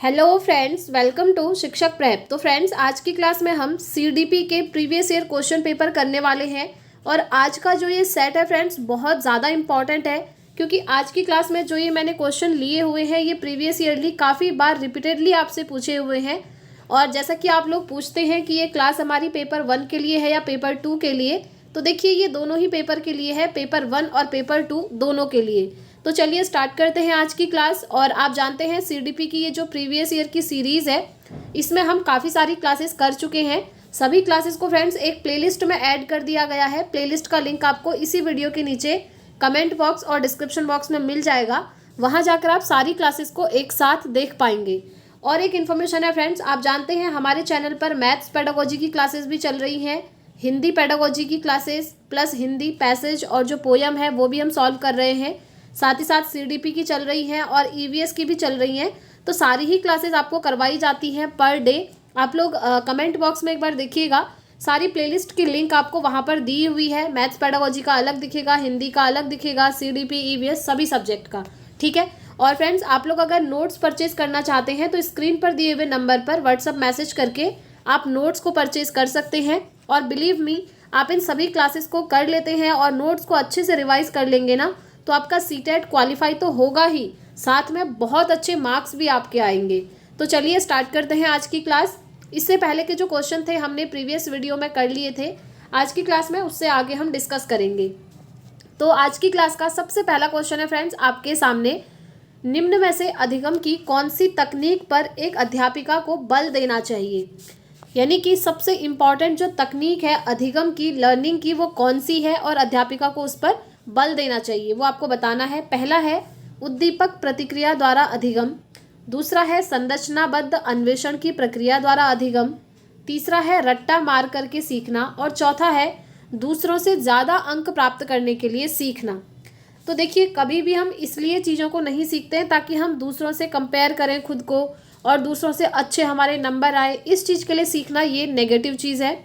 Hello friends, welcome to शिक्षक prep. तो friends, आज की क्लास में हम सीडीपी के प्रीवियस ईयर क्वेश्चन पेपर करने वाले हैं। और आज का जो ये सेट है फ्रेंड्स, बहुत ज़्यादा इंपॉर्टेंट है, क्योंकि आज की क्लास में जो ये मैंने क्वेश्चन लिए हुए हैं ये प्रीवियस ईयरली काफ़ी बार रिपीटेडली आपसे पूछे हुए हैं। और जैसा कि आप लोग पूछते हैं कि ये क्लास हमारी पेपर 1 के लिए है या पेपर 2 के लिए, तो देखिए ये दोनों ही पेपर के लिए है, पेपर 1 और पेपर 2 दोनों के लिए। तो चलिए स्टार्ट करते हैं आज की क्लास। और आप जानते हैं सीडीपी की ये जो प्रीवियस ईयर की सीरीज़ है, इसमें हम काफ़ी सारी क्लासेस कर चुके हैं। सभी क्लासेस को फ्रेंड्स एक प्लेलिस्ट में ऐड कर दिया गया है। प्लेलिस्ट का लिंक आपको इसी वीडियो के नीचे कमेंट बॉक्स और डिस्क्रिप्शन बॉक्स में मिल जाएगा। वहाँ जाकर आप सारी क्लासेस को एक साथ देख पाएंगे। और एक इन्फॉर्मेशन है फ्रेंड्स, आप जानते हैं हमारे चैनल पर मैथ्स पेडागोजी की क्लासेस भी चल रही हैं, हिंदी पेडागोजी की क्लासेस प्लस हिंदी पैसेज और जो पोयम है वो भी हम सॉल्व कर रहे हैं। साथ ही साथ सीडीपी की चल रही हैं और ईवीएस की भी चल रही हैं। तो सारी ही क्लासेस आपको करवाई जाती हैं पर डे। आप लोग कमेंट बॉक्स में एक बार देखिएगा, सारी प्लेलिस्ट की लिंक आपको वहाँ पर दी हुई है। मैथ्स पेडागोजी का अलग दिखेगा, हिंदी का अलग दिखेगा, सीडीपी ईवीएस सभी सब्जेक्ट का, ठीक है। और फ्रेंड्स, आप लोग अगर नोट्स परचेज करना चाहते हैं तो स्क्रीन पर दिए हुए नंबर पर व्हाट्सअप मैसेज करके आप नोट्स को परचेज कर सकते हैं। और बिलीव मी, आप इन सभी क्लासेस को कर लेते हैं और नोट्स को अच्छे से रिवाइज कर लेंगे ना, तो आपका सीटेट क्वालिफाई तो होगा ही, साथ में बहुत अच्छे मार्क्स भी आपके आएंगे। तो चलिए स्टार्ट करते हैं आज की क्लास। इससे पहले के जो क्वेश्चन थे हमने प्रीवियस वीडियो में कर लिए थे, आज की क्लास में उससे आगे हम डिस्कस करेंगे। तो आज की क्लास का सबसे पहला क्वेश्चन है फ्रेंड्स आपके सामने, निम्न में से अधिगम की कौन सी तकनीक पर एक अध्यापिका को बल देना चाहिए। यानी कि सबसे इम्पॉर्टेंट जो तकनीक है अधिगम की, लर्निंग की, वो कौन सी है और अध्यापिका को उस पर बल देना चाहिए, वो आपको बताना है। पहला है उद्दीपक प्रतिक्रिया द्वारा अधिगम, दूसरा है संरचनाबद्ध अन्वेषण की प्रक्रिया द्वारा अधिगम, तीसरा है रट्टा मार करके सीखना, और चौथा है दूसरों से ज़्यादा अंक प्राप्त करने के लिए सीखना। तो देखिए, कभी भी हम इसलिए चीज़ों को नहीं सीखते हैं ताकि हम दूसरों से कंपेयर करें खुद को और दूसरों से अच्छे हमारे नंबर आए, इस चीज़ के लिए सीखना ये नेगेटिव चीज़ है।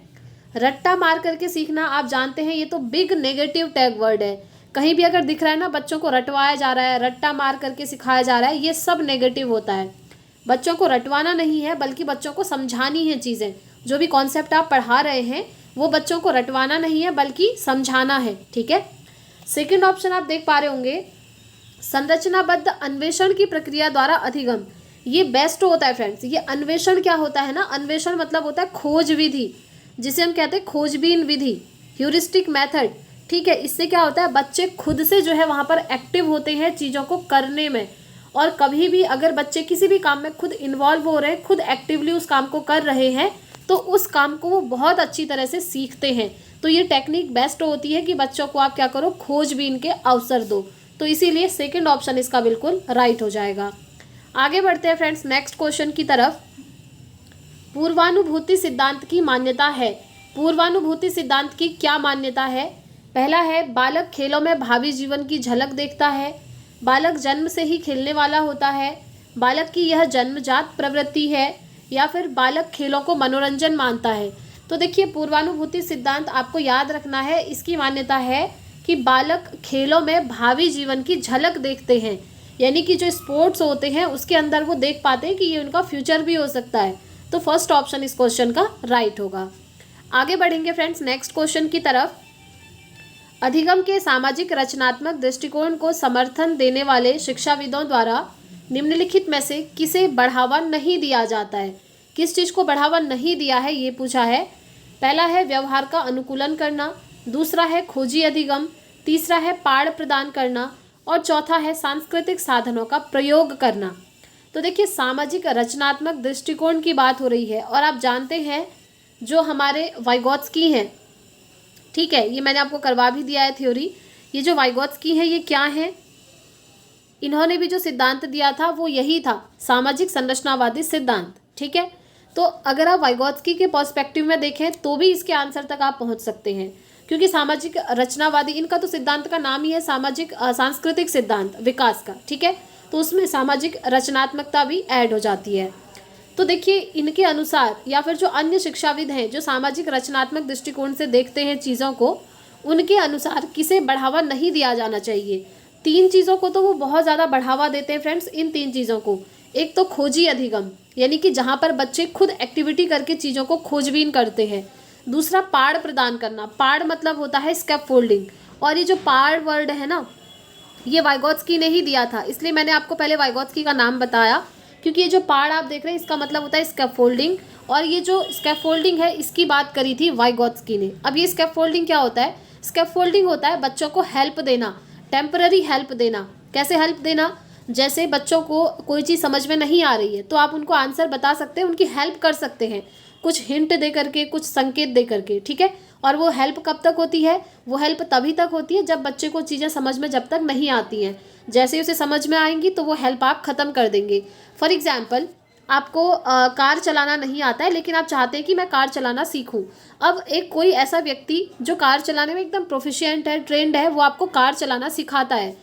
रट्टा मार करके सीखना, आप जानते हैं ये तो बिग नेगेटिव टैग वर्ड है। कहीं भी अगर दिख रहा है ना बच्चों को रटवाया जा रहा है, रट्टा मार करके सिखाया जा रहा है, ये सब नेगेटिव होता है। बच्चों को रटवाना नहीं है बल्कि बच्चों को समझानी है चीज़ें। जो भी कॉन्सेप्ट आप पढ़ा रहे हैं वो बच्चों को रटवाना नहीं है बल्कि समझाना है, ठीक है। सेकेंड ऑप्शन आप देख पा रहे होंगे, संरचनाबद्ध अन्वेषण की प्रक्रिया द्वारा अधिगम। ये बेस्ट होता है फ्रेंड्स। ये अन्वेषण क्या होता है ना, अन्वेषण मतलब होता है खोज विधि, जिसे हम कहते हैं खोजबीन विधि, ह्यूरिस्टिक मेथड, ठीक है। इससे क्या होता है, बच्चे खुद से जो है वहाँ पर एक्टिव होते हैं चीज़ों को करने में। और कभी भी अगर बच्चे किसी भी काम में खुद इन्वॉल्व हो रहे हैं, खुद एक्टिवली उस काम को कर रहे हैं, तो उस काम को वो बहुत अच्छी तरह से सीखते हैं। तो ये टेक्निक बेस्ट होती है कि बच्चों को आप क्या करो, खोजबीन के अवसर दो। तो इसीलिए सेकेंड ऑप्शन इसका बिल्कुल राइट हो जाएगा। आगे बढ़ते हैं फ्रेंड्स नेक्स्ट क्वेश्चन की तरफ। पूर्वानुभूति सिद्धांत की मान्यता है। पूर्वानुभूति सिद्धांत की क्या मान्यता है। पहला है, बालक खेलों में भावी जीवन की झलक देखता है, बालक जन्म से ही खेलने वाला होता है, बालक की यह जन्मजात प्रवृत्ति है, या फिर बालक खेलों को मनोरंजन मानता है। तो देखिए, पूर्वानुभूति सिद्धांत आपको याद रखना है, इसकी मान्यता है कि बालक खेलों में भावी जीवन की झलक देखते हैं। यानी कि जो स्पोर्ट्स होते हैं उसके अंदर वो देख पाते हैं कि ये उनका फ्यूचर भी हो सकता है। तो फर्स्ट ऑप्शन इस क्वेश्चन का राइट होगा। आगे बढ़ेंगे फ्रेंड्स नेक्स्ट क्वेश्चन की तरफ। अधिगम के सामाजिक रचनात्मक दृष्टिकोण को समर्थन देने वाले शिक्षाविदों द्वारा निम्नलिखित में से किसे बढ़ावा नहीं दिया जाता है। किस चीज़ को बढ़ावा नहीं दिया है ये पूछा है। पहला है व्यवहार का अनुकूलन करना, दूसरा है खोजी अधिगम, तीसरा है पाठ प्रदान करना, और चौथा है सांस्कृतिक साधनों का प्रयोग करना। तो देखिए, सामाजिक रचनात्मक दृष्टिकोण की बात हो रही है और आप जानते हैं जो हमारे वाइगोत्स्की हैं, ठीक है, ये मैंने आपको करवा भी दिया है थ्योरी। ये जो वाइगोत्स्की हैं ये क्या है, इन्होंने भी जो सिद्धांत दिया था वो यही था, सामाजिक संरचनावादी सिद्धांत, ठीक है। तो अगर आप वाइगोत्स्की के पर्सपेक्टिव में देखें तो भी इसके आंसर तक आप पहुंच सकते हैं, क्योंकि सामाजिक रचनावादी, इनका तो सिद्धांत का नाम ही है सामाजिक सांस्कृतिक सिद्धांत विकास का, ठीक है। तो उसमें सामाजिक रचनात्मकता भी ऐड हो जाती है। तो देखिए, इनके अनुसार या फिर जो अन्य शिक्षाविद हैं जो सामाजिक रचनात्मक दृष्टिकोण से देखते हैं चीज़ों को, उनके अनुसार किसे बढ़ावा नहीं दिया जाना चाहिए। तीन चीज़ों को तो वो बहुत ज़्यादा बढ़ावा देते हैं फ्रेंड्स। इन तीन चीज़ों को, एक तो खोजी अधिगम, यानी कि जहाँ पर बच्चे खुद एक्टिविटी करके चीज़ों को खोजबीन करते हैं। दूसरा पाड़ प्रदान करना, पाड़ मतलब होता है स्कैफोल्डिंग, और ये जो पाड़ वर्ड है ना, ये वाइगोत्स्की ने ही दिया था, इसलिए मैंने आपको पहले वाइगोत्स्की का नाम बताया, क्योंकि ये जो पाड़ आप देख रहे हैं इसका मतलब होता है स्कैफोल्डिंग, और ये जो स्कैफोल्डिंग है इसकी बात करी थी वाइगोत्स्की ने। अब ये स्कैफोल्डिंग क्या होता है? स्कैफोल्डिंग होता है बच्चों को हेल्प देना, टेम्पररी हेल्प देना। कैसे हेल्प देना? जैसे बच्चों को कोई चीज़ समझ में नहीं आ रही है तो आप उनको आंसर बता सकते हैं, उनकी हेल्प कर सकते हैं, कुछ हिंट दे करके, कुछ संकेत दे करके, ठीक है। और वो हेल्प कब तक होती है? वो हेल्प तभी तक होती है जब बच्चे को चीज़ें समझ में जब तक नहीं आती हैं। जैसे ही उसे समझ में आएंगी तो वो हेल्प आप ख़त्म कर देंगे। फॉर एग्जाम्पल, आपको कार चलाना नहीं आता है लेकिन आप चाहते हैं कि मैं कार चलाना सीखूं। अब एक कोई ऐसा व्यक्ति जो कार चलाने में एकदम प्रोफिशिएंट है, ट्रेंड है, वो आपको कार चलाना सिखाता है।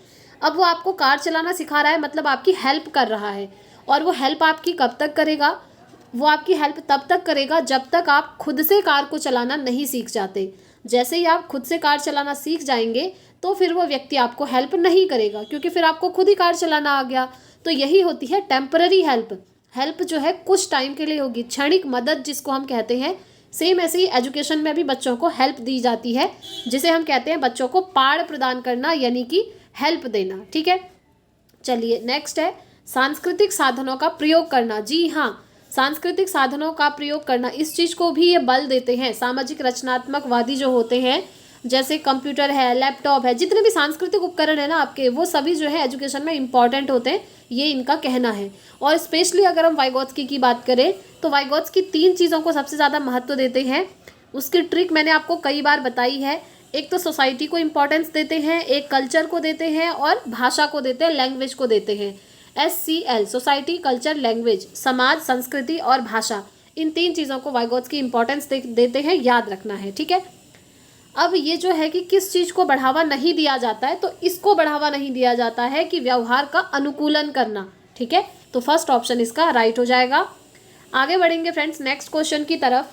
अब वो आपको कार चलाना सिखा रहा है मतलब आपकी हेल्प कर रहा है, और वो हेल्प आपकी कब तक करेगा? वो आपकी हेल्प तब तक करेगा जब तक आप खुद से कार को चलाना नहीं सीख जाते। जैसे ही आप खुद से कार चलाना सीख जाएंगे तो फिर वो व्यक्ति आपको हेल्प नहीं करेगा, क्योंकि फिर आपको खुद ही कार चलाना आ गया। तो यही होती है टेम्पररी हेल्प। हेल्प जो है कुछ टाइम के लिए होगी, क्षणिक मदद जिसको हम कहते हैं। सेम ऐसे ही एजुकेशन में भी बच्चों को हेल्प दी जाती है, जिसे हम कहते हैं बच्चों को पाड़ प्रदान करना, यानी कि हेल्प देना, ठीक है। चलिए नेक्स्ट है सांस्कृतिक साधनों का प्रयोग करना। जी हाँ, सांस्कृतिक साधनों का प्रयोग करना, इस चीज़ को भी ये बल देते हैं। सामाजिक रचनात्मकवादी जो होते हैं, जैसे कंप्यूटर है, लैपटॉप है, जितने भी सांस्कृतिक उपकरण है ना आपके, वो सभी जो है एजुकेशन में इंपॉर्टेंट होते हैं, ये इनका कहना है। और स्पेशली अगर हम वाइगोत्स्की की बात करें तो वाइगोत्स्की 3 चीज़ों को सबसे ज़्यादा महत्व देते हैं। उसकी ट्रिक मैंने आपको कई बार बताई है। एक तो सोसाइटी को इम्पोर्टेंस देते हैं, एक कल्चर को देते हैं, और भाषा को देते हैं, लैंग्वेज को देते हैं। SCL, सोसाइटी, कल्चर, लैंग्वेज, समाज, संस्कृति और भाषा, इन 3 चीज़ों को वाइगोत्स्की इम्पोर्टेंस देते हैं, याद रखना है, ठीक है। अब ये जो है कि किस चीज़ को बढ़ावा नहीं दिया जाता है, तो इसको बढ़ावा नहीं दिया जाता है कि व्यवहार का अनुकूलन करना, ठीक है। तो फर्स्ट ऑप्शन इसका राइट हो जाएगा। आगे बढ़ेंगे फ्रेंड्स नेक्स्ट क्वेश्चन की तरफ।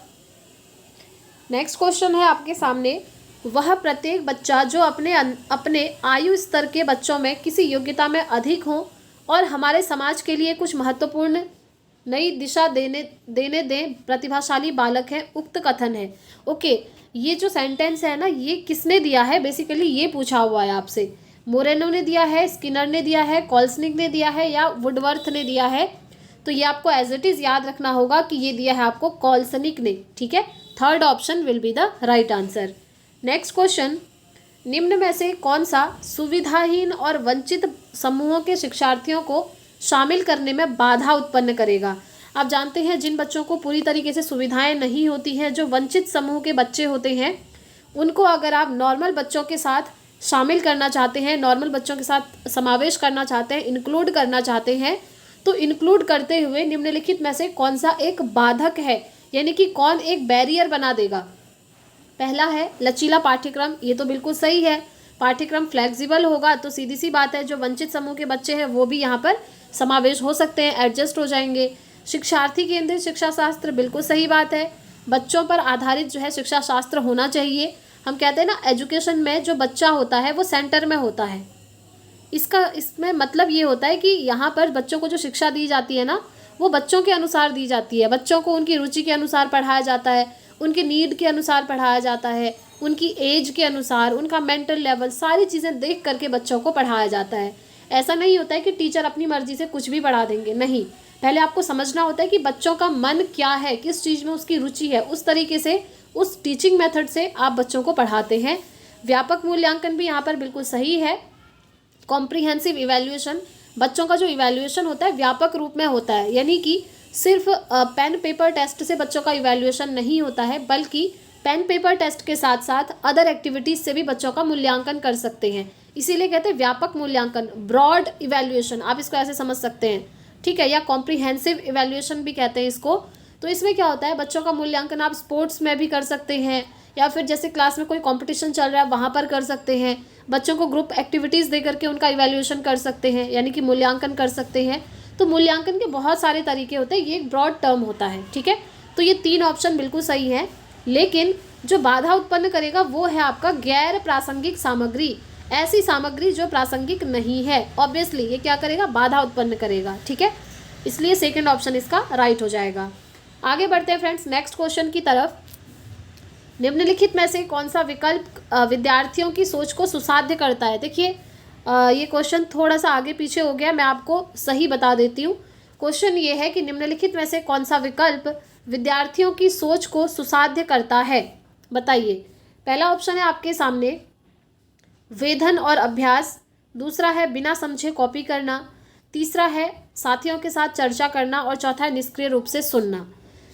नेक्स्ट क्वेश्चन है आपके सामने, वह प्रत्येक बच्चा जो अपने आयु स्तर के बच्चों में किसी योग्यता में अधिक हो और हमारे समाज के लिए कुछ महत्वपूर्ण नई दिशा देने दें प्रतिभाशाली बालक है, उक्त कथन है। ओके, ये जो सेंटेंस है ना, ये किसने दिया है? बेसिकली ये पूछा हुआ है आपसे। मोरेनो ने दिया है, स्किनर ने दिया है, कॉल्सनिक ने दिया है, या वुडवर्थ ने दिया है? तो ये आपको एज इट इज़ याद रखना होगा कि ये दिया है आपको कॉल्सनिक ने, ठीक है। Third option will be the right answer. Next question, निम्न में से कौन सा सुविधाहीन और वंचित समूहों के शिक्षार्थियों को शामिल करने में बाधा उत्पन्न करेगा? आप जानते हैं जिन बच्चों को पूरी तरीके से सुविधाएं नहीं होती हैं, जो वंचित समूह के बच्चे होते हैं, उनको अगर आप नॉर्मल बच्चों के साथ शामिल करना चाहते हैं, नॉर्मल बच्चों के साथ समावेश करना चाहते हैं, इंक्लूड करना चाहते हैं, तो इंक्लूड करते हुए निम्नलिखित में से कौन सा एक बाधक है, यानी कि कौन एक बैरियर बना देगा? पहला है लचीला पाठ्यक्रम, ये तो बिल्कुल सही है। पाठ्यक्रम फ्लेक्सिबल होगा तो सीधी सी बात है जो वंचित समूह के बच्चे हैं वो भी यहाँ पर समावेश हो सकते हैं, एडजस्ट हो जाएंगे। शिक्षार्थी केंद्रित शिक्षा शास्त्र, बिल्कुल सही बात है। बच्चों पर आधारित जो है शिक्षा शास्त्र होना चाहिए। हम कहते हैं ना, एजुकेशन में जो बच्चा होता है वो सेंटर में होता है। इसमें मतलब ये होता है कि यहाँ पर बच्चों को जो शिक्षा दी जाती है ना, वो बच्चों के अनुसार दी जाती है। बच्चों को उनकी रुचि के अनुसार पढ़ाया जाता है, उनके नीड के अनुसार पढ़ाया जाता है, उनकी एज के अनुसार, उनका मेंटल लेवल, सारी चीज़ें देख करके बच्चों को पढ़ाया जाता है। ऐसा नहीं होता है कि टीचर अपनी मर्जी से कुछ भी पढ़ा देंगे, नहीं। पहले आपको समझना होता है कि बच्चों का मन क्या है, किस चीज़ में उसकी रुचि है, उस तरीके से, उस टीचिंग मेथड से आप बच्चों को पढ़ाते हैं। व्यापक मूल्यांकन भी यहाँ पर बिल्कुल सही है। कॉम्प्रिहेंसिव इवैल्यूएशन, बच्चों का जो इवैल्यूएशन होता है व्यापक रूप में होता है, यानी कि सिर्फ पेन पेपर टेस्ट से बच्चों का इवैल्यूएशन नहीं होता है, बल्कि पेन पेपर टेस्ट के साथ साथ अदर एक्टिविटीज़ से भी बच्चों का मूल्यांकन कर सकते हैं। इसीलिए कहते हैं व्यापक मूल्यांकन, ब्रॉड इवैल्यूएशन, आप इसको ऐसे समझ सकते हैं, ठीक है, या कॉम्प्रिहेंसिव इवैल्यूएशन भी कहते हैं इसको। तो इसमें क्या होता है, बच्चों का मूल्यांकन आप स्पोर्ट्स में भी कर सकते हैं, या फिर जैसे क्लास में कोई कंपटीशन चल रहा है वहाँ पर कर सकते हैं। बच्चों को ग्रुप एक्टिविटीज़ दे करके उनका इवैल्यूएशन कर सकते हैं, यानी कि मूल्यांकन कर सकते हैं। तो मूल्यांकन के बहुत सारे तरीके होते हैं, ये एक ब्रॉड टर्म होता है, ठीक है। तो ये 3 ऑप्शन बिल्कुल सही है, लेकिन जो बाधा उत्पन्न करेगा वो है आपका गैर प्रासंगिक सामग्री, ऐसी सामग्री जो प्रासंगिक नहीं है। ऑब्वियसली ये क्या करेगा, बाधा उत्पन्न करेगा, ठीक है। इसलिए सेकंड ऑप्शन इसका राइट हो जाएगा। आगे बढ़ते हैं फ्रेंड्स नेक्स्ट क्वेश्चन की तरफ। निम्नलिखित में से कौन सा विकल्प विद्यार्थियों की सोच को सुसाध्य करता है? देखिए ये क्वेश्चन थोड़ा सा आगे पीछे हो गया, मैं आपको सही बता देती हूँ। क्वेश्चन ये है कि निम्नलिखित में से कौन सा विकल्प विद्यार्थियों की सोच को सुसाध्य करता है, बताइए। पहला ऑप्शन है आपके सामने वेधन और अभ्यास, दूसरा है बिना समझे कॉपी करना, तीसरा है साथियों के साथ चर्चा करना और चौथा है निष्क्रिय रूप से सुनना।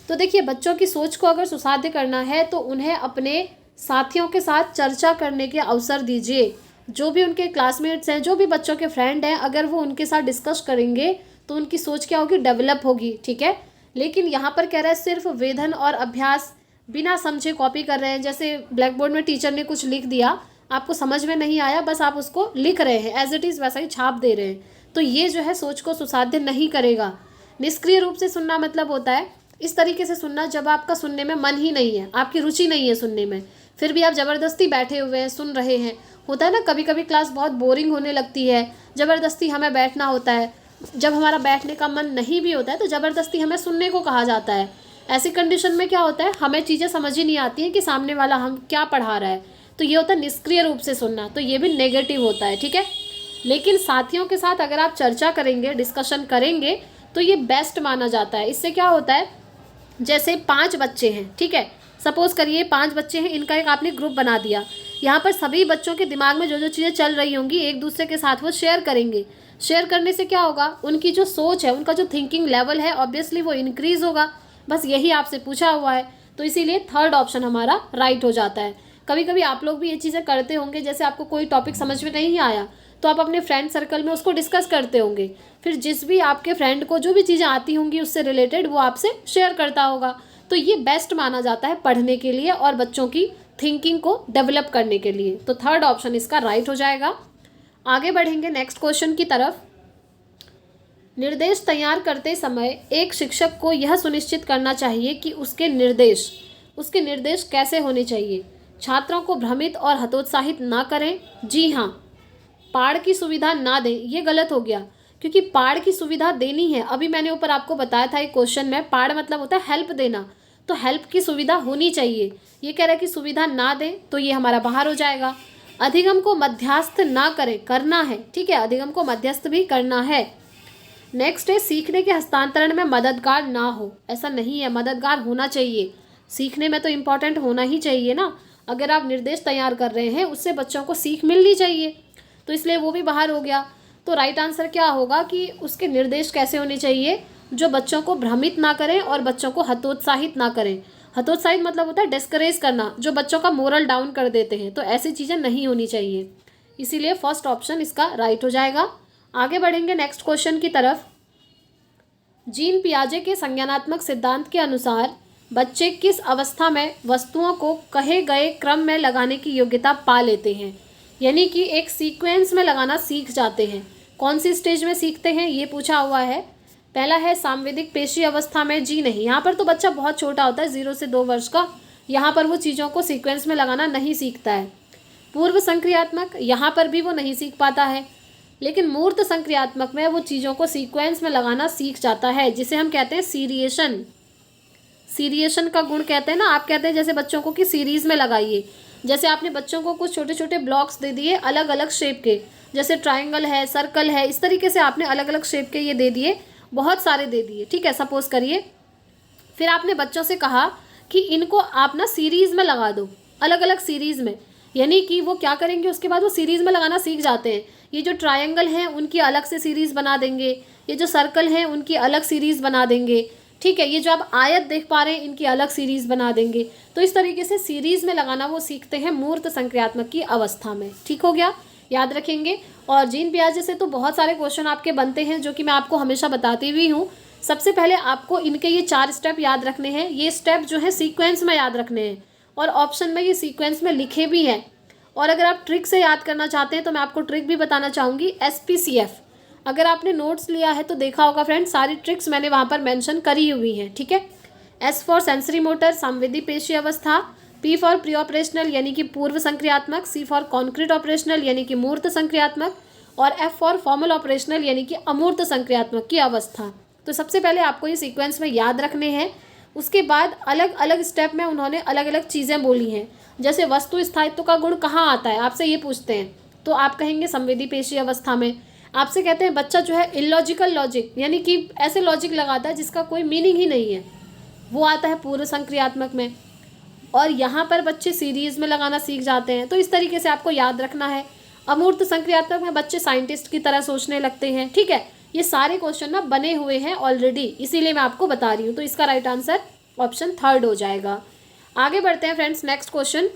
तो देखिए बच्चों की सोच को अगर सुसाध्य करना है तो उन्हें अपने साथियों के साथ चर्चा करने के अवसर दीजिए। जो भी उनके क्लासमेट्स हैं, जो भी बच्चों के फ्रेंड हैं, अगर वो उनके साथ डिस्कस करेंगे तो उनकी सोच क्या होगी, डेवलप होगी, ठीक है। लेकिन यहाँ पर कह रहा है सिर्फ वेधन और अभ्यास, बिना समझे कॉपी कर रहे हैं। जैसे ब्लैक बोर्ड में टीचर ने कुछ लिख दिया, आपको समझ में नहीं आया, बस आप उसको लिख रहे हैं, एज इट इज़ वैसा ही छाप दे रहे हैं, तो ये जो है सोच को सुसाध्य नहीं करेगा। निष्क्रिय रूप से सुनना मतलब होता है इस तरीके से सुनना जब आपका सुनने में मन ही नहीं है, आपकी रुचि नहीं है सुनने में, फिर भी आप ज़बरदस्ती बैठे हुए हैं, सुन रहे हैं। होता है ना, कभी कभी क्लास बहुत बोरिंग होने लगती है, ज़बरदस्ती हमें बैठना होता है। जब हमारा बैठने का मन नहीं भी होता है तो ज़बरदस्ती हमें सुनने को कहा जाता है। ऐसी कंडीशन में क्या होता है, हमें चीज़ें समझ ही नहीं आती हैं कि सामने वाला हम क्या पढ़ा रहा है, तो ये होता है निष्क्रिय रूप से सुनना, तो ये भी नेगेटिव होता है, ठीक है। लेकिन साथियों के साथ अगर आप चर्चा करेंगे, डिस्कशन करेंगे, तो ये बेस्ट माना जाता है। इससे क्या होता है, जैसे 5 बच्चे हैं, ठीक है, सपोज करिए 5 बच्चे हैं, इनका एक आपने ग्रुप बना दिया। यहाँ पर सभी बच्चों के दिमाग में जो जो चीज़ें चल रही होंगी एक दूसरे के साथ वो शेयर करेंगे। शेयर करने से क्या होगा, उनकी जो सोच है, उनका जो थिंकिंग लेवल है, ऑब्वियसली वो इंक्रीज़ होगा। बस यही आपसे पूछा हुआ है, तो इसीलिए थर्ड ऑप्शन हमारा राइट हो जाता है। कभी कभी आप लोग भी ये चीज़ें करते होंगे, जैसे आपको कोई टॉपिक समझ में नहीं आया तो आप अपने फ्रेंड सर्कल में उसको डिस्कस करते होंगे, फिर जिस भी आपके फ्रेंड को जो भी चीज़ें आती होंगी उससे रिलेटेड वो आपसे शेयर करता होगा। तो ये बेस्ट माना जाता है पढ़ने के लिए और बच्चों की थिंकिंग को डेवलप करने के लिए, तो थर्ड ऑप्शन इसका राइट हो जाएगा। आगे बढ़ेंगे नेक्स्ट क्वेश्चन की तरफ। निर्देश तैयार करते समय एक शिक्षक को यह सुनिश्चित करना चाहिए कि उसके निर्देश कैसे होने चाहिए। छात्रों को भ्रमित और हतोत्साहित ना करें। जी हाँ, पाढ़ की सुविधा ना दें, ये गलत हो गया, क्योंकि पाढ़ की सुविधा देनी है। अभी मैंने ऊपर आपको बताया था एक क्वेश्चन में, पाढ़ मतलब होता है हेल्प देना, तो हेल्प की सुविधा होनी चाहिए। ये कह रहा है कि सुविधा ना दें, तो ये हमारा बाहर हो जाएगा। अधिगम को मध्यस्थ ना करें, करना है, ठीक है, अधिगम को मध्यस्थ भी करना है। नेक्स्ट है सीखने के हस्तांतरण में मददगार ना हो, ऐसा नहीं है, मददगार होना चाहिए। सीखने में तो इम्पॉर्टेंट होना ही चाहिए ना। अगर आप निर्देश तैयार कर रहे हैं उससे बच्चों को सीख मिलनी चाहिए, तो इसलिए वो भी बाहर हो गया। तो राइट आंसर क्या होगा कि उसके निर्देश कैसे होने चाहिए, जो बच्चों को भ्रमित ना करें और बच्चों को हतोत्साहित ना करें। हतोत्साहित मतलब होता है डिस्करेज करना, जो बच्चों का मोरल डाउन कर देते हैं, तो ऐसी चीज़ें नहीं होनी चाहिए। इसीलिए फर्स्ट ऑप्शन इसका राइट हो जाएगा। आगे बढ़ेंगे नेक्स्ट क्वेश्चन की तरफ। जीन पियाजे के संज्ञानात्मक सिद्धांत के अनुसार बच्चे किस अवस्था में वस्तुओं को कहे गए क्रम में लगाने की योग्यता पा लेते हैं, यानी कि एक सीक्वेंस में लगाना सीख जाते हैं। कौन सी स्टेज में सीखते हैं ये पूछा हुआ है। पहला है सांवेदिक पेशी अवस्था में। जी नहीं, यहाँ पर तो बच्चा बहुत छोटा होता है, 0 से 2 वर्ष का, यहाँ पर वो चीज़ों को सीक्वेंस में लगाना नहीं सीखता है। पूर्व संक्रियात्मक, यहाँ पर भी वो नहीं सीख पाता है। लेकिन मूर्त संक्रियात्मक में वो चीज़ों को सीक्वेंस में लगाना सीख जाता है, जिसे हम कहते हैं सीरिएशन। सीरिएशन का गुण कहते हैं ना, आप कहते हैं जैसे बच्चों को कि सीरीज़ में लगाइए। जैसे आपने बच्चों को कुछ छोटे छोटे ब्लॉक्स दे दिए अलग अलग शेप के, जैसे ट्रायंगल है, सर्कल है, इस तरीके से आपने अलग अलग शेप के ये दे दिए, बहुत सारे दे दिए, ठीक है, सपोज करिए। फिर आपने बच्चों से कहा कि इनको आप ना सीरीज़ में लगा दो, अलग अलग सीरीज़ में, यानी कि वो क्या करेंगे, उसके बाद वो सीरीज़ में लगाना सीख जाते हैं। ये जो ट्रायंगल हैं उनकी अलग से सीरीज़ बना देंगे, ये जो सर्कल हैं उनकी अलग सीरीज़ बना देंगे, ठीक है, ये जो आप आयत देख पा रहे हैं इनकी अलग सीरीज़ बना देंगे। तो इस तरीके से सीरीज़ में लगाना वो सीखते हैं मूर्त संक्रियात्मक की अवस्था में। ठीक हो गया, याद रखेंगे। और जीन पियाजे से तो बहुत सारे क्वेश्चन आपके बनते हैं, जो कि मैं आपको हमेशा बताती हुई हूँ। सबसे पहले आपको इनके ये 4 स्टेप याद रखने हैं। ये स्टेप जो है सीक्वेंस में याद रखने हैं, और ऑप्शन में ये सीक्वेंस में लिखे भी हैं। और अगर आप ट्रिक से याद करना चाहते हैं तो मैं आपको ट्रिक भी बताना चाहूँगी, SPCF। अगर आपने नोट्स लिया है तो देखा होगा फ्रेंड्स, सारी ट्रिक्स मैंने वहाँ पर मेंशन करी हुई हैं, ठीक है। S फॉर सेंसरी मोटर, संवेदी पेशी अवस्था, P फॉर प्री ऑपरेशनल यानी कि पूर्व संक्रियात्मक, C फॉर कॉन्क्रीट ऑपरेशनल यानी कि मूर्त संक्रियात्मक, और F फॉर फॉर्मल ऑपरेशनल यानी कि अमूर्त संक्रियात्मक की अवस्था। तो सबसे पहले आपको ये सीक्वेंस में याद रखने हैं। उसके बाद अलग अलग स्टेप में उन्होंने अलग अलग चीज़ें बोली हैं। जैसे वस्तु स्थायित्व का गुण कहाँ आता है, आपसे ये पूछते हैं तो आप कहेंगे संवेदी पेशी अवस्था में। आपसे कहते हैं बच्चा जो है इलॉजिकल लॉजिक, यानी कि ऐसे लॉजिक लगाता है जिसका कोई मीनिंग ही नहीं है, वो आता है पूर्व संक्रियात्मक में। और यहाँ पर बच्चे सीरीज में लगाना सीख जाते हैं। तो इस तरीके से आपको याद रखना है। अमूर्त संक्रियात्मक में बच्चे साइंटिस्ट की तरह सोचने लगते हैं। ठीक है, ये सारे क्वेश्चन ना बने हुए हैं ऑलरेडी, इसीलिए मैं आपको बता रही हूँ। तो इसका राइट आंसर ऑप्शन 3 हो जाएगा। आगे बढ़ते हैं फ्रेंड्स, नेक्स्ट क्वेश्चन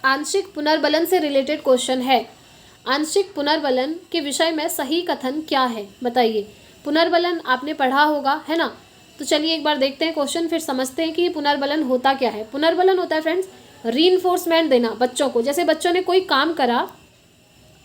आंशिक पुनर्बलन से रिलेटेड क्वेश्चन है। आंशिक पुनर्बलन के विषय में सही कथन क्या है, बताइए। पुनर्बलन आपने पढ़ा होगा, है ना। तो चलिए एक बार देखते हैं क्वेश्चन, फिर समझते हैं कि ये पुनर्बलन होता क्या है। पुनर्बलन होता है फ्रेंड्स रीइंफोर्समेंट देना बच्चों को। जैसे बच्चों ने कोई काम करा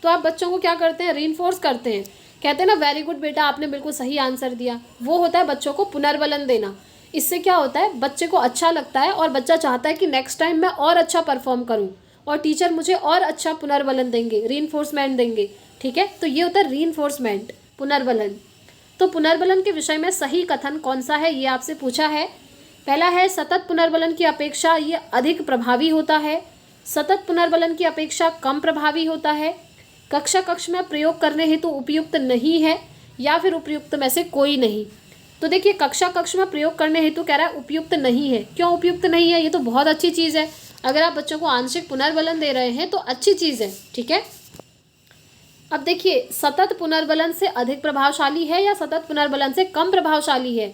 तो आप बच्चों को क्या करते हैं, रीइंफोर्स करते हैं। कहते हैं ना वेरी गुड बेटा, आपने बिल्कुल सही आंसर दिया। वो होता है बच्चों को पुनर्बलन देना। इससे क्या होता है, बच्चे को अच्छा लगता है और बच्चा चाहता है कि नेक्स्ट टाइम मैं और अच्छा परफॉर्म करूँ और टीचर मुझे और अच्छा पुनर्बलन देंगे, रीइंफोर्समेंट देंगे। ठीक है, तो ये होता है रीइंफोर्समेंट, पुनर्बलन। तो पुनर्बलन के विषय में सही कथन कौन सा है, ये आपसे पूछा है। पहला है सतत पुनर्बलन की अपेक्षा ये अधिक प्रभावी होता है, सतत पुनर्बलन की अपेक्षा कम प्रभावी होता है, कक्ष में प्रयोग करने हेतु उपयुक्त नहीं है, या फिर उपयुक्त में से कोई नहीं। तो देखिए कक्ष में प्रयोग करने हेतु कह रहा है उपयुक्त नहीं है। क्यों उपयुक्त नहीं है, ये तो बहुत अच्छी चीज़ है। अगर आप बच्चों को आंशिक पुनर्बलन दे रहे हैं तो अच्छी चीज़ है। ठीक है, अब देखिए सतत पुनर्बलन से अधिक प्रभावशाली है या सतत पुनर्बलन से कम प्रभावशाली है।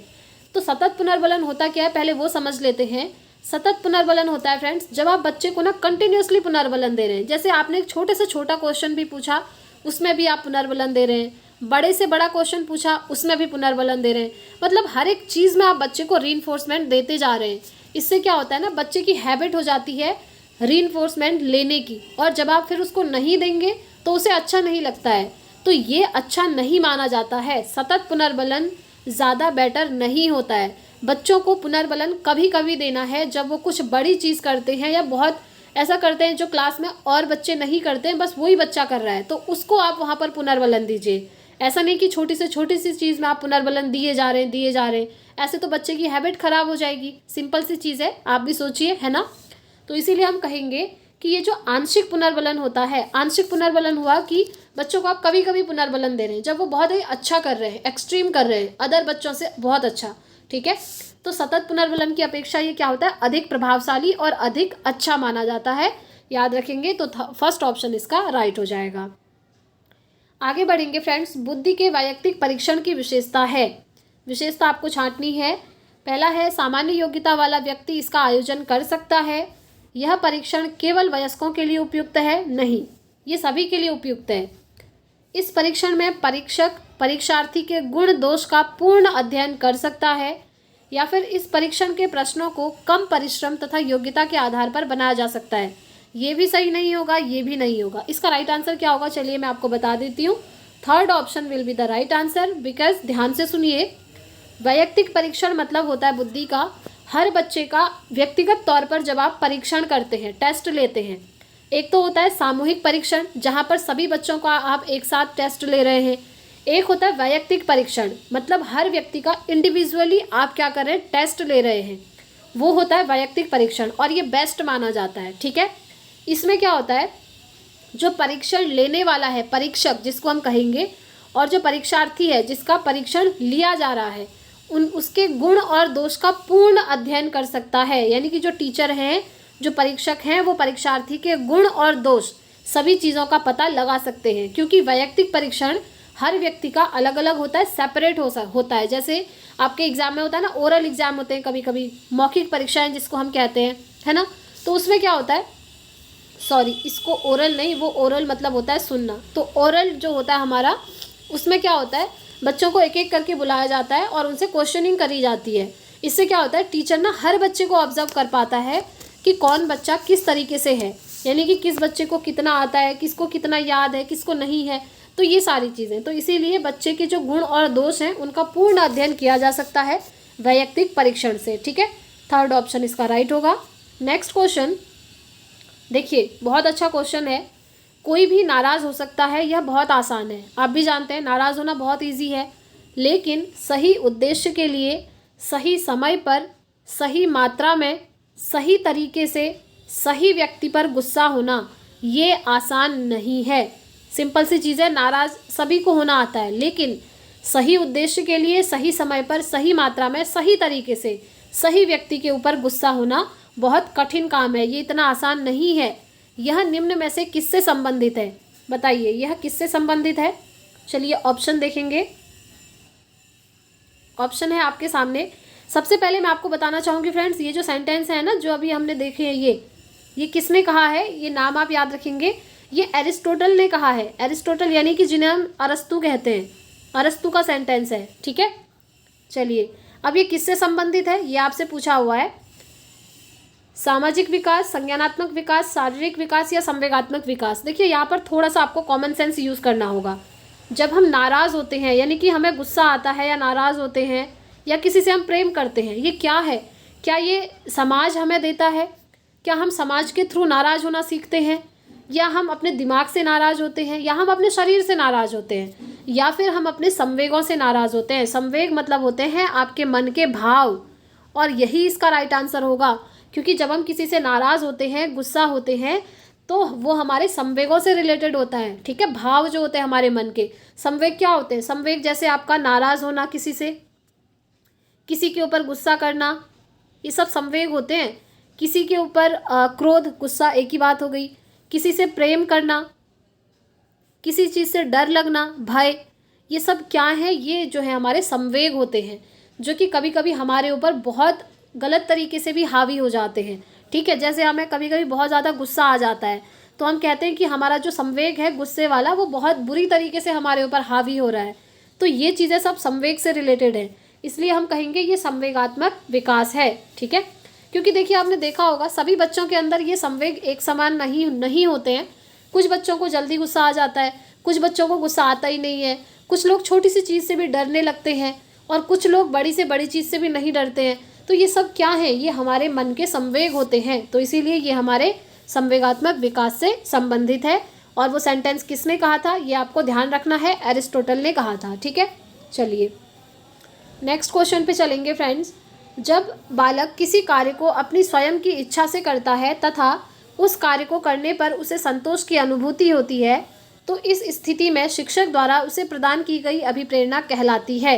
तो सतत पुनर्बलन होता क्या है, पहले वो समझ लेते हैं। सतत पुनर्बलन होता है फ्रेंड्स जब आप बच्चे को ना कंटिन्यूसली पुनर्बलन दे रहे हैं। जैसे आपने एक छोटे से छोटा क्वेश्चन भी पूछा, उसमें भी आप पुनर्बलन दे रहे हैं। बड़े से बड़ा क्वेश्चन पूछा, उसमें भी पुनर्बलन दे रहे हैं। मतलब हर एक चीज़ में आप बच्चे को रीइंफोर्समेंट देते जा रहे हैं। इससे क्या होता है ना, बच्चे की हैबिट हो जाती है रीइंफोर्समेंट लेने की, और जब आप फिर उसको नहीं देंगे तो उसे अच्छा नहीं लगता है। तो ये अच्छा नहीं माना जाता है। सतत पुनर्बलन ज़्यादा बेटर नहीं होता है। बच्चों को पुनर्बलन कभी कभी देना है जब वो कुछ बड़ी चीज़ करते हैं या बहुत ऐसा करते हैं जो क्लास में और बच्चे नहीं करते हैं, बस वही बच्चा कर रहा है, तो उसको आप वहाँ पर पुनर्बलन दीजिए। ऐसा नहीं कि छोटी से छोटी सी चीज़ में आप पुनर्बलन दिए जा रहे हैं। ऐसे तो बच्चे की हैबिट ख़राब हो जाएगी। सिंपल सी चीज़ है, आप भी सोचिए, है ना। तो इसीलिए हम कहेंगे कि ये जो आंशिक पुनर्बलन होता है, आंशिक पुनर्बलन हुआ कि बच्चों को आप कभी कभी पुनर्बलन दे रहे हैं जब वो बहुत ही अच्छा कर रहे हैं, एक्सट्रीम कर रहे हैं, अदर बच्चों से बहुत अच्छा। ठीक है, तो सतत पुनर्बलन की अपेक्षा ये क्या होता है, अधिक प्रभावशाली और अधिक अच्छा माना जाता है। याद रखेंगे तो फर्स्ट ऑप्शन इसका राइट हो जाएगा। आगे बढ़ेंगे फ्रेंड्स, बुद्धि के वैयक्तिक परीक्षण की विशेषता है। विशेषता आपको छांटनी है। पहला है सामान्य योग्यता वाला व्यक्ति इसका आयोजन कर सकता है। यह परीक्षण केवल वयस्कों के लिए उपयुक्त है, नहीं, ये सभी के लिए उपयुक्त है। इस परीक्षण में परीक्षक परीक्षार्थी के गुण दोष का पूर्ण अध्ययन कर सकता है, या फिर इस परीक्षण के प्रश्नों को कम परिश्रम तथा योग्यता के आधार पर बनाया जा सकता है। ये भी सही नहीं होगा, ये भी नहीं होगा। इसका राइट आंसर क्या होगा, चलिए मैं आपको बता देती हूँ। Third option will be the right answer, because ध्यान से सुनिए, वैयक्तिक परीक्षण मतलब होता है बुद्धि का हर बच्चे का व्यक्तिगत तौर पर जब आप परीक्षण करते हैं, टेस्ट लेते हैं। एक तो होता है सामूहिक परीक्षण जहाँ पर सभी बच्चों का आप एक साथ टेस्ट ले रहे हैं। एक होता है वैयक्तिक परीक्षण, मतलब हर व्यक्ति का इंडिविजुअली आप क्या कर रहे हैं, टेस्ट ले रहे हैं, वो होता है वैयक्तिक परीक्षण, और ये बेस्ट माना जाता है। ठीक है, इसमें क्या होता है, जो परीक्षण लेने वाला है परीक्षक जिसको हम कहेंगे, और जो परीक्षार्थी है जिसका परीक्षण लिया जा रहा है, उसके गुण और दोष का पूर्ण अध्ययन कर सकता है। यानी कि जो टीचर हैं, जो परीक्षक हैं, वो परीक्षार्थी के गुण और दोष सभी चीज़ों का पता लगा सकते हैं। क्योंकि वैयक्तिक परीक्षण हर व्यक्ति का अलग अलग होता है, सेपरेट होता है। जैसे आपके एग्जाम में होता है ना, ओरल एग्जाम होते हैं कभी कभी, मौखिक परीक्षाएं जिसको हम कहते हैं, है ना। तो उसमें क्या होता है, सॉरी इसको ओरल नहीं, वो ओरल मतलब होता है सुनना। तो ओरल जो होता है हमारा, उसमें क्या होता है, बच्चों को एक एक करके बुलाया जाता है और उनसे क्वेश्चनिंग करी जाती है। इससे क्या होता है, टीचर ना हर बच्चे को ऑब्जर्व कर पाता है कि कौन बच्चा किस तरीके से है, यानी कि किस बच्चे को कितना आता है, किसको कितना याद है, किसको नहीं है। तो ये सारी चीज़ें, तो इसीलिए बच्चे के जो गुण और दोष हैं उनका पूर्ण अध्ययन किया जा सकता है वैयक्तिक परीक्षण से। ठीक है, थर्ड ऑप्शन इसका राइट होगा। नेक्स्ट क्वेश्चन देखिए, बहुत अच्छा क्वेश्चन है। कोई भी नाराज़ हो सकता है, यह बहुत आसान है। आप भी जानते हैं नाराज़ होना बहुत ईजी है। लेकिन सही उद्देश्य के लिए सही समय पर, सही मात्रा में, सही तरीके से, सही व्यक्ति पर गुस्सा होना ये आसान नहीं है। सिंपल सी चीज़ है, नाराज़ सभी को होना आता है, लेकिन सही उद्देश्य के लिए सही समय पर, सही मात्रा में, सही तरीके से, सही व्यक्ति के ऊपर गुस्सा होना बहुत कठिन काम है। ये इतना आसान नहीं है। यह निम्न में से किससे संबंधित है? बताइए, यह किससे संबंधित है? चलिए ऑप्शन देखेंगे। ऑप्शन है आपके सामने। सबसे पहले मैं आपको बताना चाहूँगी फ्रेंड्स, ये जो सेंटेंस है ना, जो अभी हमने देखे हैं, ये किसने कहा है? ये नाम आप याद रखेंगे, ये एरिस्टोटल ने कहा है। एरिस्टोटल यानी कि जिन्हें हम अरस्तु कहते हैं, अरस्तु का सेंटेंस है। ठीक है, चलिए अब ये किससे संबंधित है? ये आपसे पूछा हुआ है। सामाजिक विकास, संज्ञानात्मक विकास, शारीरिक विकास या संवेगात्मक विकास। देखिए यहाँ पर थोड़ा सा आपको कॉमन सेंस यूज़ करना होगा। जब हम नाराज़ होते हैं, यानी कि हमें गुस्सा आता है या नाराज़ होते हैं, या किसी से हम प्रेम करते हैं, ये क्या है? क्या ये समाज हमें देता है? क्या हम समाज के थ्रू नाराज़ होना सीखते हैं, या हम अपने दिमाग से नाराज़ होते हैं, या हम अपने शरीर से नाराज़ होते हैं, या फिर हम अपने संवेगों से नाराज़ होते हैं? संवेग मतलब होते हैं आपके मन के भाव, और यही इसका राइट आंसर होगा। क्योंकि जब हम किसी से नाराज़ होते हैं, गुस्सा होते हैं, तो वो हमारे संवेगों से रिलेटेड होता है। ठीक है, भाव जो होते हैं हमारे मन के। संवेग क्या होते हैं? संवेग जैसे आपका नाराज़ होना, किसी से, किसी के ऊपर गुस्सा करना, ये सब संवेग होते हैं। किसी के ऊपर क्रोध, गुस्सा एक ही बात हो गई। किसी से प्रेम करना, किसी चीज़ से डर लगना, भय, ये सब क्या है? ये जो है हमारे संवेग होते हैं, जो कि कभी कभी हमारे ऊपर बहुत गलत तरीके से भी हावी हो जाते हैं। ठीक है, जैसे हमें कभी कभी बहुत ज़्यादा गुस्सा आ जाता है, तो हम कहते हैं कि हमारा जो संवेग है गुस्से वाला, वो बहुत बुरी तरीके से हमारे ऊपर हावी हो रहा है। तो ये चीज़ें सब संवेग से रिलेटेड है, इसलिए हम कहेंगे ये संवेगात्मक विकास है। ठीक है, क्योंकि देखिए आपने देखा होगा सभी बच्चों के अंदर ये संवेग एक समान नहीं होते हैं। कुछ बच्चों को जल्दी गुस्सा आ जाता है, कुछ बच्चों को गुस्सा आता ही नहीं है, कुछ लोग छोटी सी चीज़ से भी डरने लगते हैं, और कुछ लोग बड़ी से बड़ी चीज़ से भी नहीं डरते हैं। तो ये सब क्या है? ये हमारे मन के संवेग होते हैं। तो इसीलिए ये हमारे संवेगात्मक विकास से संबंधित है। और वो सेंटेंस किसने कहा था, ये आपको ध्यान रखना है, एरिस्टोटल ने कहा था। ठीक है, चलिए नेक्स्ट क्वेश्चन पे चलेंगे फ्रेंड्स। जब बालक किसी कार्य को अपनी स्वयं की इच्छा से करता है तथा उस कार्य को करने पर उसे संतोष की अनुभूति होती है, तो इस स्थिति में शिक्षक द्वारा उसे प्रदान की गई अभिप्रेरणा कहलाती है।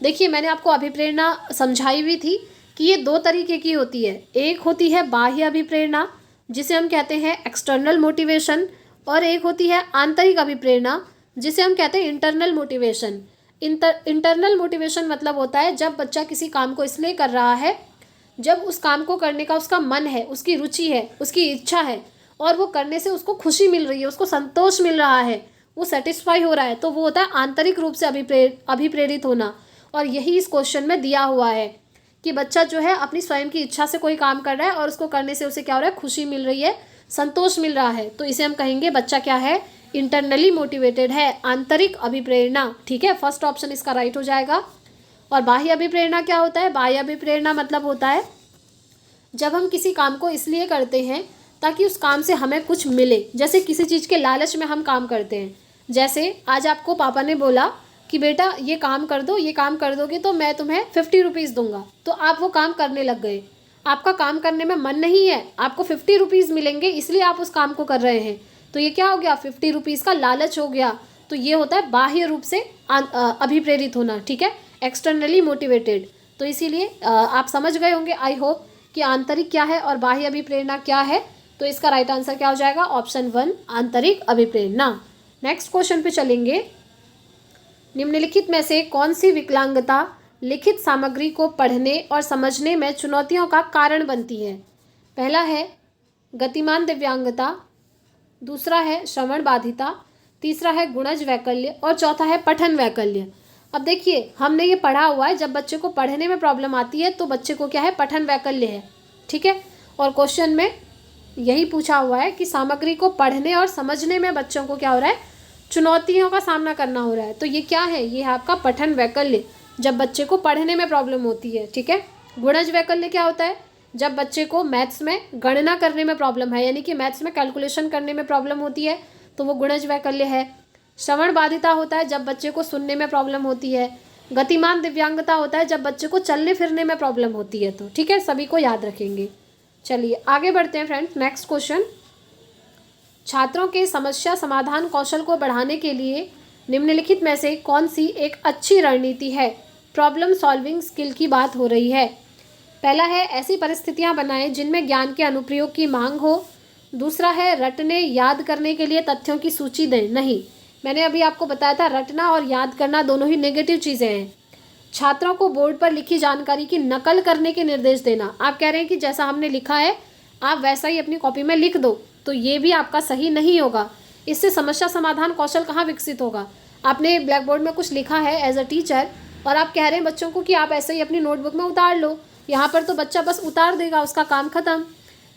देखिए मैंने आपको अभिप्रेरणा समझाई हुई थी कि ये दो तरीके की होती है। एक होती है बाह्य अभिप्रेरणा, जिसे हम कहते हैं एक्सटर्नल मोटिवेशन, और एक होती है आंतरिक अभिप्रेरणा, जिसे हम कहते हैं इंटरनल मोटिवेशन। इंटरनल मोटिवेशन मतलब होता है जब बच्चा किसी काम को इसलिए कर रहा है जब उस काम को करने का उसका मन है, उसकी रुचि है, उसकी इच्छा है, और वो करने से उसको खुशी मिल रही है, उसको संतोष मिल रहा है, वो सेटिस्फाई हो रहा है, तो वो होता है आंतरिक रूप से अभिप्रेरित होना। और यही इस क्वेश्चन में दिया हुआ है कि बच्चा जो है अपनी स्वयं की इच्छा से कोई काम कर रहा है और उसको करने से उसे क्या हो रहा है, खुशी मिल रही है, संतोष मिल रहा है, तो इसे हम कहेंगे बच्चा क्या है, इंटरनली मोटिवेटेड है, आंतरिक अभिप्रेरणा। ठीक है, फर्स्ट ऑप्शन इसका राइट हो जाएगा। और बाह्य अभिप्रेरणा क्या होता है? बाह्य अभिप्रेरणा मतलब होता है जब हम किसी काम को इसलिए करते हैं ताकि उस काम से हमें कुछ मिले, जैसे किसी चीज़ के लालच में हम काम करते हैं। जैसे आज आपको पापा ने बोला कि बेटा ये काम कर दो, ये काम कर दोगे तो मैं तुम्हें 50 रुपीज़ दूंगा, तो आप वो काम करने लग गए। आपका काम करने में मन नहीं है, आपको 50 रुपीज़ मिलेंगे इसलिए आप उस काम को कर रहे हैं, तो ये क्या हो गया, 50 रुपीज़ का लालच हो गया। तो ये होता है बाह्य रूप से अभिप्रेरित होना। ठीक है, एक्सटर्नली मोटिवेटेड। तो इसीलिए आप समझ गए होंगे आई होप कि आंतरिक क्या है और बाह्य अभिप्रेरणा क्या है। तो इसका राइट आंसर क्या हो जाएगा, ऑप्शन 1 आंतरिक अभिप्रेरणा। नेक्स्ट क्वेश्चन पे चलेंगे। निम्नलिखित में से कौन सी विकलांगता लिखित सामग्री को पढ़ने और समझने में चुनौतियों का कारण बनती है? पहला है गतिमान दिव्यांगता, दूसरा है श्रवण बाधिता, तीसरा है गुणज वैकल्य, और चौथा है पठन वैकल्य। अब देखिए हमने ये पढ़ा हुआ है, जब बच्चे को पढ़ने में प्रॉब्लम आती है तो बच्चे को क्या है, पठन वैकल्य है। ठीक है, और क्वेश्चन में यही पूछा हुआ है कि सामग्री को पढ़ने और समझने में बच्चों को क्या हो रहा है, चुनौतियों का सामना करना हो रहा है। तो ये क्या है, ये है आपका पठन वैकल्य, जब बच्चे को पढ़ने में प्रॉब्लम होती है। ठीक है, गुणज वैकल्य क्या होता है, जब बच्चे को मैथ्स में गणना करने में प्रॉब्लम है, यानी कि मैथ्स में कैलकुलेशन करने में प्रॉब्लम होती है, तो वो गुणज वैकल्य है। श्रवण बाधिता होता है जब बच्चे को सुनने में प्रॉब्लम होती है, गतिमान दिव्यांगता होता है जब बच्चे को चलने फिरने में प्रॉब्लम होती है। तो ठीक है, सभी को याद रखेंगे। चलिए आगे बढ़ते हैं फ्रेंड्स। नेक्स्ट क्वेश्चन, छात्रों के समस्या समाधान कौशल को बढ़ाने के लिए निम्नलिखित में से कौन सी एक अच्छी रणनीति है? प्रॉब्लम सॉल्विंग स्किल की बात हो रही है। पहला है ऐसी परिस्थितियां बनाएं जिनमें ज्ञान के अनुप्रयोग की मांग हो। दूसरा है रटने याद करने के लिए तथ्यों की सूची दें। नहीं, मैंने अभी आपको बताया था रटना और याद करना दोनों ही नेगेटिव चीज़ें हैं। छात्रों को बोर्ड पर लिखी जानकारी की नकल करने के निर्देश देना। आप कह रहे हैं कि जैसा हमने लिखा है आप वैसा ही अपनी कॉपी में लिख दो, तो ये भी आपका सही नहीं होगा। इससे समस्या समाधान कौशल कहाँ विकसित होगा? आपने ब्लैक बोर्ड में कुछ लिखा है एज अ टीचर और आप कह रहे हैं बच्चों को कि आप ऐसे ही अपनी नोटबुक में उतार लो। यहाँ पर तो बच्चा बस उतार देगा, उसका काम खत्म।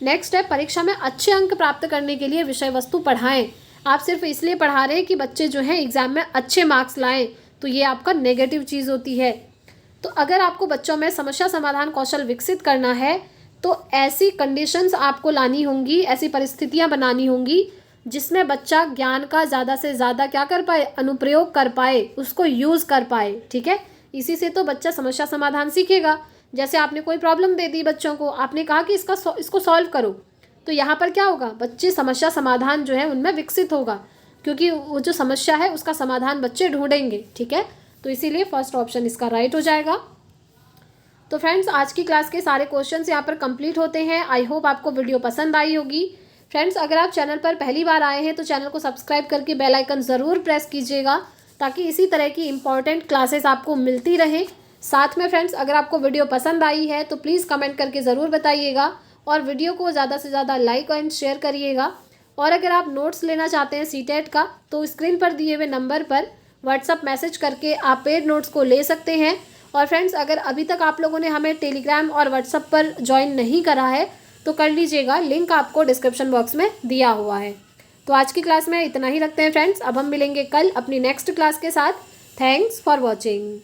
नेक्स्ट है परीक्षा में अच्छे अंक प्राप्त करने के लिए विषय वस्तु पढ़ाएं। आप सिर्फ इसलिए पढ़ा रहे हैं कि बच्चे जो हैं एग्जाम में अच्छे मार्क्स लाएं, तो ये आपका नेगेटिव चीज़ होती है। तो अगर आपको बच्चों में समस्या समाधान कौशल विकसित करना है तो ऐसी कंडीशंस आपको लानी होंगी, ऐसी परिस्थितियां बनानी होंगी जिसमें बच्चा ज्ञान का ज़्यादा से ज़्यादा क्या कर पाए, अनुप्रयोग कर पाए, उसको यूज़ कर पाए। ठीक है, इसी से तो बच्चा समस्या समाधान सीखेगा। जैसे आपने कोई प्रॉब्लम दे दी बच्चों को, आपने कहा कि इसको सॉल्व करो, तो यहाँ पर क्या होगा, बच्चे समस्या समाधान जो है उनमें विकसित होगा, क्योंकि वो जो समस्या है उसका समाधान बच्चे ढूंढेंगे। ठीक है, तो इसीलिए फर्स्ट ऑप्शन इसका राइट हो जाएगा। तो फ्रेंड्स आज की क्लास के सारे क्वेश्चंस यहाँ पर कंप्लीट होते हैं। आई होप आपको वीडियो पसंद आई होगी। फ्रेंड्स अगर आप चैनल पर पहली बार आए हैं तो चैनल को सब्सक्राइब करके बेल आइकन ज़रूर प्रेस कीजिएगा, ताकि इसी तरह की इंपॉर्टेंट क्लासेस आपको मिलती रहें। साथ में फ्रेंड्स अगर आपको वीडियो पसंद आई है तो प्लीज़ कमेंट करके ज़रूर बताइएगा और वीडियो को ज़्यादा से ज़्यादा लाइक एंड शेयर करिएगा। और अगर आप नोट्स लेना चाहते हैं सीटेट का तो स्क्रीन पर दिए हुए नंबर पर व्हाट्सअप मैसेज करके आप पेड नोट्स को ले सकते हैं। और फ्रेंड्स अगर अभी तक आप लोगों ने हमें टेलीग्राम और व्हाट्सअप पर ज्वाइन नहीं करा है तो कर लीजिएगा, लिंक आपको डिस्क्रिप्शन बॉक्स में दिया हुआ है। तो आज की क्लास में इतना ही रखते हैं फ्रेंड्स। अब हम मिलेंगे कल अपनी नेक्स्ट क्लास के साथ। Thanks for watching.